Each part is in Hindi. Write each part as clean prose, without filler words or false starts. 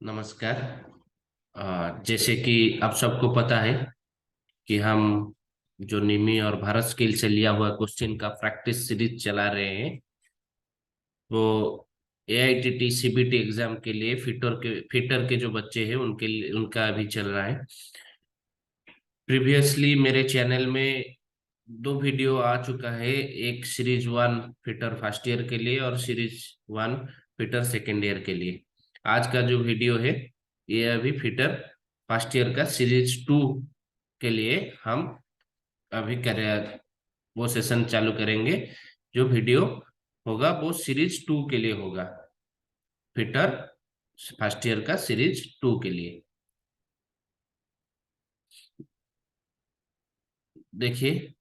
नमस्कार। जैसे कि आप सबको पता है कि हम जो निमी और भारत स्किल से लिया हुआ क्वेश्चन का प्रैक्टिस सीरीज चला रहे हैं, वो एआईटीटी सीबीटी एग्जाम के लिए फिटर के जो बच्चे हैं उनके लिए उनका अभी चल रहा है। प्रीवियसली मेरे चैनल में दो वीडियो आ चुका है। एक series one fitter first year के लिए और series one fitter second year के लिए। आज का जो वीडियो है ये अभी फिटर फर्स्ट ईयर का सीरीज टू के लिए हम अभी करें, वो सेशन चालू करेंगे। जो वीडियो होगा वो सीरीज टू के लिए होगा, फिटर फर्स्ट ईयर का सीरीज टू के लिए। देखिए,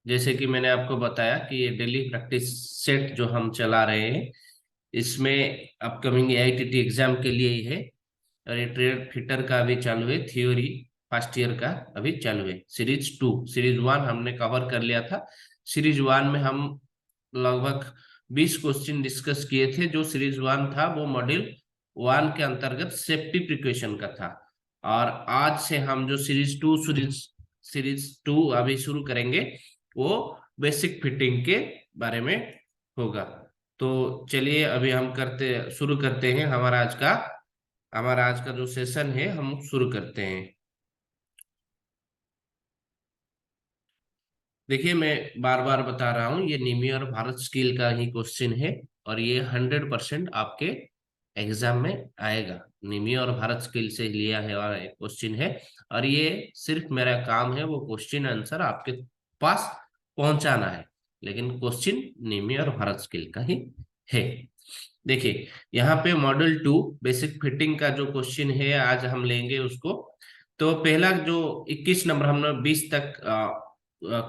जैसे कि मैंने आपको बताया कि ये डेली प्रैक्टिस सेट जो हम चला रहे हैं, इसमें अपकमिंग एआईटीटी एग्जाम के लिए ही है। और ये ट्रेड फिटर का अभी चालू है, थ्योरी फर्स्ट ईयर का अभी चालू है। सीरीज टू, सीरीज वन हमने कवर कर लिया था। सीरीज वन में हम लगभग 20 क्वेश्चन डिस्कस किए थे। जो सीरीज वन था वो मॉड्यूल वन के अंतर्गत सेफ्टी प्रिकॉशन का था। और आज से हम जो सीरीज सीरीज टू अभी शुरू करेंगे वो बेसिक फिटिंग के बारे में होगा। तो चलिए अभी हम शुरू करते हैं। हमारा आज का जो सेशन है हम शुरू करते हैं। देखिए, मैं बार बार बता रहा हूँ, ये निमी और भारत स्किल का ही क्वेश्चन है और ये 100% आपके एग्जाम में आएगा। निमी और भारत स्किल से लिया है वाला एक क्वेश्चन है। और ये सिर्फ मेरा काम है वो क्वेश्चन आंसर आपके पास पहुंचाना है, लेकिन क्वेश्चन निमी और भारत स्किल का ही है। देखिए, यहाँ पे मॉडल टू बेसिक फिटिंग का जो क्वेश्चन है आज हम लेंगे उसको। तो पहला जो 21 नंबर हमने 20 तक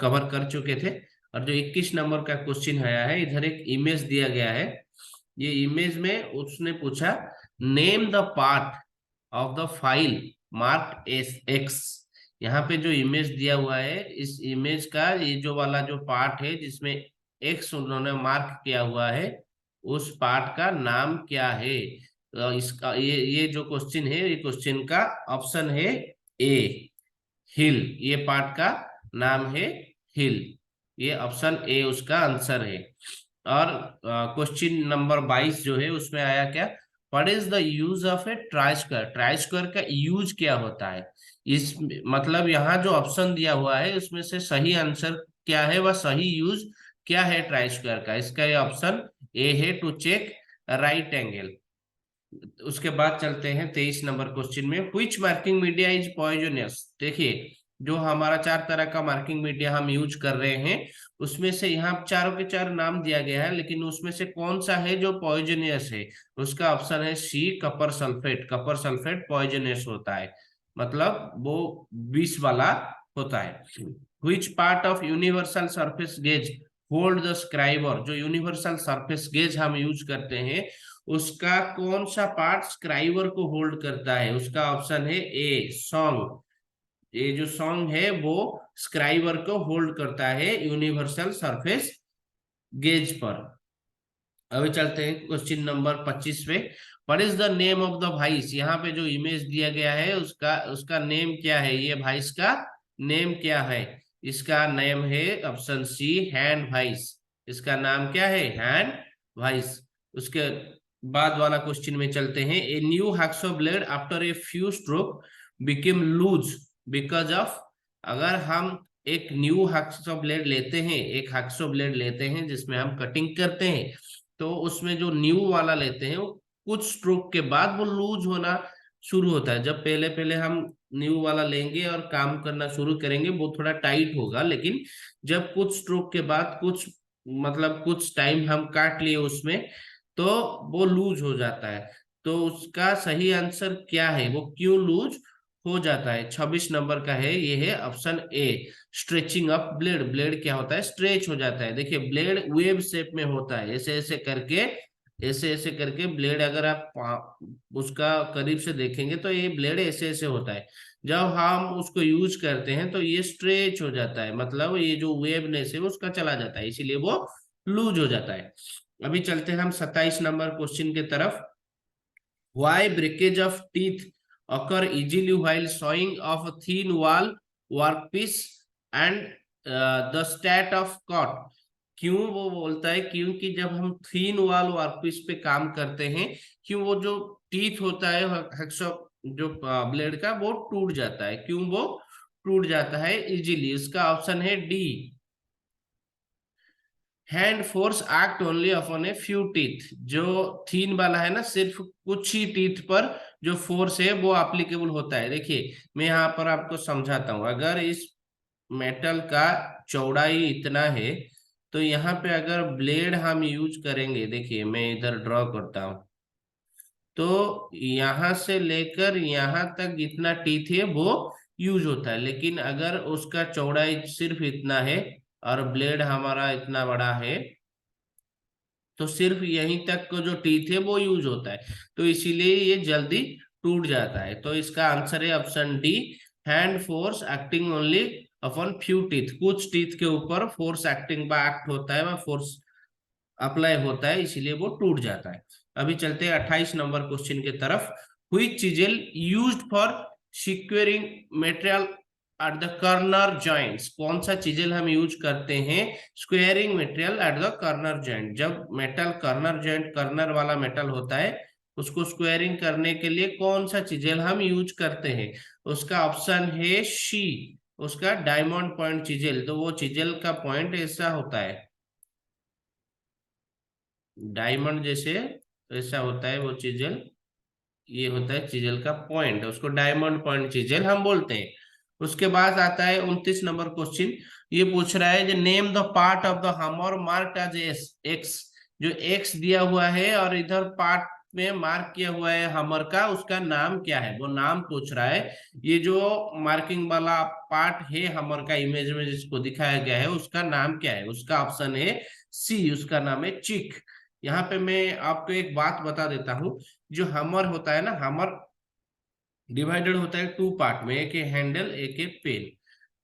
कवर कर चुके थे। और जो 21 नंबर का क्वेश्चन आया है, इधर एक इमेज दिया गया है। ये इमेज में उसने पूछा, name the part of the file mark S x. यहाँ पे जो इमेज दिया हुआ है, इस इमेज का ये जो वाला जो पार्ट है जिसमें एक्स उन्होंने मार्क किया हुआ है, उस पार्ट का नाम क्या है? इसका ये जो क्वेश्चन है, ये क्वेश्चन का ऑप्शन है ए, हिल। ये पार्ट का नाम है हिल। ये ऑप्शन ए उसका आंसर है। और क्वेश्चन नंबर 22 जो है उसमें आया क्या, what is the use of A try square? Try square का यूज क्या होता है? इस मतलब यहाँ जो ऑप्शन दिया हुआ है उसमें से सही आंसर क्या है, वह सही यूज क्या है ट्राई स्क्वायर का? इसका ये ऑप्शन ए है, टू चेक राइट एंगल। उसके बाद चलते हैं 23 नंबर क्वेश्चन में, which marking media is poisonous? देखिए, जो हमारा 4 तरह का मार्किंग मीडिया हम यूज कर रहे हैं, उसमें से यहाँ चारों के चार नाम दिया गया है, लेकिन उसमें से कौन सा है जो पॉइजनियस है? उसका ऑप्शन है सी, Kapoor sulphate. Kapoor sulphate poisonous होता है, मतलब वो विष वाला होता है। Which part of universal surface gauge hold the scriber? जो यूनिवर्सल सरफेस गेज हम यूज करते हैं, उसका कौन सा पार्ट स्क्राइबर को होल्ड करता है? उसका ऑप्शन है ए, सॉन्ग। ये जो सॉन्ग है वो स्क्राइबर को होल्ड करता है यूनिवर्सल सरफेस गेज पर। अभी चलते हैं क्वेश्चन नंबर 25 पे, what is the name of the vice? यहाँ पे जो इमेज दिया गया है उसका उसका नेम क्या है? ये वाइस का नेम क्या है? इसका नेम है ऑप्शन सी, हैंड वाइस। इसका नाम क्या है? Hand vise. उसके बाद वाला क्वेश्चन में चलते हैं, a new hacksaw blade after a few stroke became loose because of? अगर हम एक न्यू हैक्सो ब्लेड लेते हैं, एक हैक्सो ब्लेड लेते हैं जिसमें हम कटिंग करते हैं, तो उसमें जो न्यू वाला लेते हैं वो कुछ स्ट्रोक के बाद वो लूज होना शुरू होता है। जब पहले पहले हम न्यू वाला लेंगे और काम करना शुरू करेंगे वो थोड़ा टाइट होगा, लेकिन जब कुछ स्ट्रोक के बाद कुछ मतलब कुछ टाइम हम काट लिए उसमें, तो वो लूज हो जाता है। तो उसका सही आंसर क्या है, वो क्यों लूज हो जाता है? 26 नंबर का है, ये है option A, stretching of blade. Blade क्या होता है? स्ट्रेच हो जाता है। देखिए, ब्लेड वेव शेप में होता है, ऐसे ऐसे करके, ऐसे ऐसे करके ब्लेड अगर आप उसका करीब से देखेंगे तो ये ब्लेड ऐसे ऐसे होता है। जब हम उसको यूज करते हैं तो ये स्ट्रेच हो जाता है, मतलब ये जो वेवनेस है उसका चला जाता है, इसीलिए वो लूज हो जाता है। अभी चलते हैं हम 27 नंबर क्वेश्चन के तरफ। Why breakage of teeth occur easily while sawing off a thin wall workpiece and the stat of cut? क्यों वो बोलता है क्योंकि जब हम थीन वॉल वर्कपीस पे काम करते हैं, क्यों वो जो टीथ होता है हैक्सॉ जो ब्लेड का वो टूट जाता है, क्यों वो टूट जाता है इजीली? इसका ऑप्शन है D, hand force act only upon a few teeth. जो थीन वाला है ना, सिर्फ कुछ ही टीथ पर जो फोर्स है वो एप्लीकेबल होता है। देखिए मैं यहाँ पर आपको समझाता हूँ, अगर इस मेटल का चौड़ाई इतना है तो यहाँ पे अगर ब्लेड हम यूज करेंगे, देखिए मैं इधर ड्रॉ करता हूँ, तो यहाँ से लेकर यहाँ तक जितना टीथ है वो यूज होता है। लेकिन अगर उसका चौड़ाई सिर्फ इतना है और ब्लेड हमारा इतना बड़ा है, तो सिर्फ यहीं तक को जो टीथ है वो यूज होता है, तो इसीलिए ये जल्दी टूट जाता है। तो इसका आंसर है option D, hand force acting only upon few teeth. कुछ टीथ के ऊपर फोर्स एक्टिंग बा एक्ट होता है, वह फोर्स अप्लाई होता है, इसीलिए वो टूट जाता है। अभी चलते हैं 28 नंबर क्वेश्चन की तरफ। Which chisel used for securing material at the corner joints? कौन सा चीजेल हम यूज करते हैं squaring material at the corner joint? जब मेटल कर्नर जॉइंट, कर्नर वाला मेटल होता है, उसको स्क्वेयरिंग करने के लिए कौन सा चीजेल हम यूज करते हैं? उसका ऑप्शन है सी, उसका डायमंड पॉइंट चीजेल। तो वो चीजेल का पॉइंट ऐसा होता है, डायमंड जैसे ऐसा होता है वो चिजल, ये होता है चिजल का पॉइंट, उसको डायमंड पॉइंट चिजल हम बोलते हैं। उसके बाद आता है 29 नंबर क्वेश्चन। ये पूछ रहा है, जो name the part of the हमर मार्क्ड एज एक्स। जो एक्स दिया हुआ है और इधर पार्ट में मार्क किया हुआ है हमर का, उसका नाम क्या है? वो नाम पूछ रहा है। ये जो मार्किंग वाला पार्ट है हमर का, इमेज में जिसको दिखाया गया है, उसका नाम क्या है? उसका ऑप्शन है सी, उसका नाम है चिक। यहाँ पे मैं आपको एक बात बता देता हूँ, जो हमर होता है ना, हमर डिवाइडेड होता है टू पार्ट में, एक है हैंडल, एक है पेन।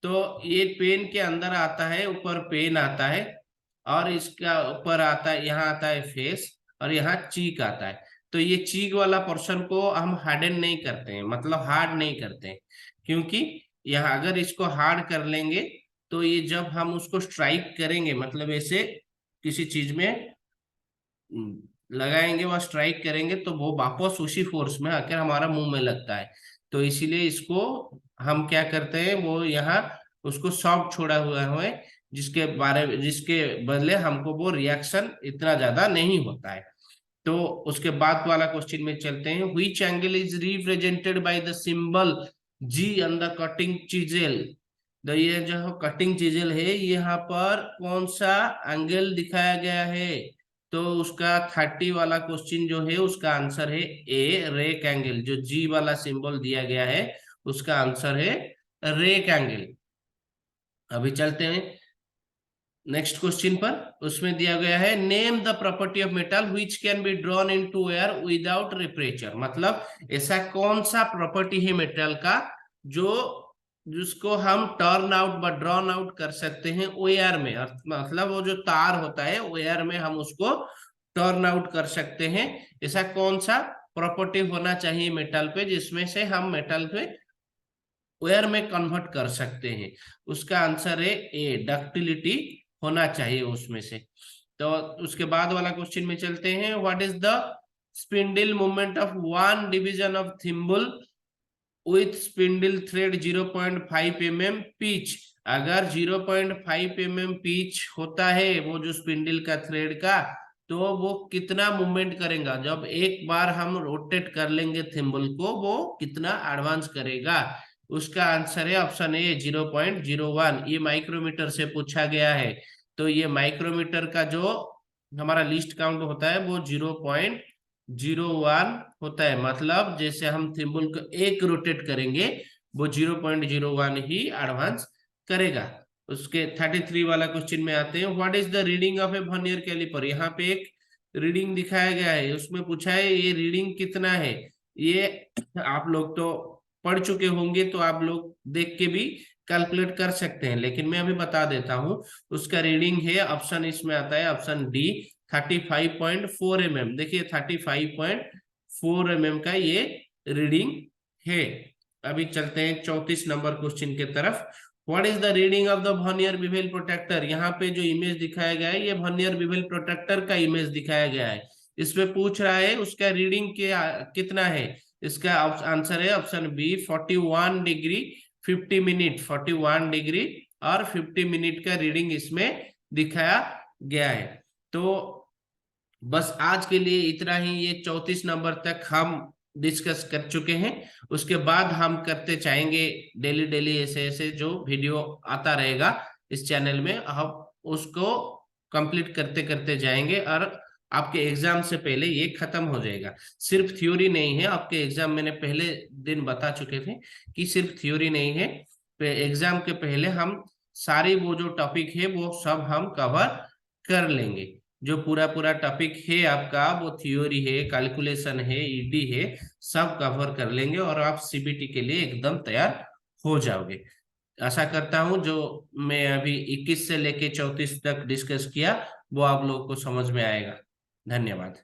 तो ये पेन के अंदर आता है, ऊपर पेन आता है, और इसका ऊपर आता है, यहाँ आता है फेस, और यहाँ चीक आता है। तो ये चीक वाला पोर्शन को हम हार्डन नहीं करते हैं, मतलब हार्ड नहीं करते हैं, क्योंकि यहाँ अगर इसको हार्ड कर लेंगे तो ये जब हम उसको स्ट्राइक करेंगे, मतलब ऐसे किसी चीज में लगाएंगे, वह स्ट्राइक करेंगे, तो वो वापस उसी फोर्स में आकर हमारा मुंह में लगता है। तो इसीलिए इसको हम क्या करते हैं, वो यहाँ उसको सॉफ्ट छोड़ा हुआ है, जिसके बदले हमको वो रिएक्शन इतना ज्यादा नहीं होता है। तो उसके बाद वाला क्वेश्चन में चलते हैं। Which angle is represented by the symbol G on the cutting chisel? तो ये जो कटिंग चीजेल है, यहाँ पर कौन सा एंगल दिखाया गया है? तो उसका 30 वाला क्वेश्चन जो है, उसका आंसर है ए, रेक एंगल। जो जी वाला सिंबल दिया गया है, उसका आंसर है रेक एंगल। अभी चलते हैं नेक्स्ट क्वेश्चन पर। उसमें दिया गया है, name the property of metal which can be drawn into air without temperature. मतलब ऐसा कौन सा प्रॉपर्टी है मेटल का जो जिसको हम टर्न आउट व ड्रॉन आउट कर सकते हैं एयर में, मतलब वो जो तार होता है एयर में हम उसको टर्न आउट कर सकते हैं। ऐसा कौन सा प्रॉपर्टी होना चाहिए मेटल पे जिसमें से हम मेटल पे एयर में कन्वर्ट कर सकते हैं? उसका आंसर है ए, डक्टिलिटी होना चाहिए उसमें से। तो उसके बाद वाला क्वेश्चन में चलते हैं। What is the spindle movement of one division of thimble with spindle thread 0.5 mm pitch? अगर 0.5 mm पिच होता है वो जो स्पिंडल का थ्रेड का, तो वो कितना मूवमेंट करेगा? जब एक बार हम रोटेट कर लेंगे थिम्बल को, वो कितना एडवांस करेगा? उसका आंसर है ऑप्शन ए, 0.01। ये माइक्रोमीटर से पूछा गया है। तो ये माइक्रोमीटर का जो हमारा लिस्ट काउंट होता है वो 0.01 होता है। मतलब जैसे हम थिम्बल को एक रोटेट करेंगे, वो 0.01 ही एडवांस करेगा। उसके 33 वाला क्वेश्चन में आते हैं। What is the reading of a vernier calliper? यहाँ पे एक रीडिंग दिखाया गया है, उसमें पूछा है ये रीडिंग कितना है। ये आप लोग तो पढ़ चुके होंगे, तो आप लोग देख के भी कैलकुलेट कर सकते हैं, लेकिन मैं अभी बता देता हूँ। उसका रीडिंग है, ऑप्शन इसमें आता है ऑप्शन डी, 35.4 mm। देखिए 35.4 4 mm का ये रीडिंग है। अभी चलते हैं 34 नंबर क्वेश्चन के तरफ। What is the reading of the vernier bevel protractor? यहाँ पे जो इमेज दिखाया गया है ये वर्नियर बिवेल प्रोटेक्टर का इमेज दिखाया गया है। इसमें पूछ रहा है उसका रीडिंग कितना है। इसका आंसर है option B 41 degree 50 minute. 41 degree और 50 मिनट का रीडिंग इसमें दिखाया गया है। तो बस आज के लिए इतना ही। ये 34 नंबर तक हम डिस्कस कर चुके हैं। उसके बाद हम करते चाहेंगे डेली डेली ऐसे ऐसे जो वीडियो आता रहेगा इस चैनल में, हम उसको कंप्लीट करते करते जाएंगे और आपके एग्जाम से पहले ये खत्म हो जाएगा। सिर्फ थ्योरी नहीं है आपके एग्जाम, मैंने पहले दिन बता चुके थे कि सिर्फ थ्योरी नहीं है। एग्जाम के पहले हम सारी वो जो टॉपिक है वो सब हम कवर कर लेंगे। जो पूरा पूरा टॉपिक है आपका, वो थ्योरी है, कैलकुलेशन है, ईडी है, सब कवर कर लेंगे और आप सीबीटी के लिए एकदम तैयार हो जाओगे। आशा करता हूं जो मैं अभी 21 से लेके 34 तक डिस्कस किया वो आप लोगों को समझ में आएगा। धन्यवाद।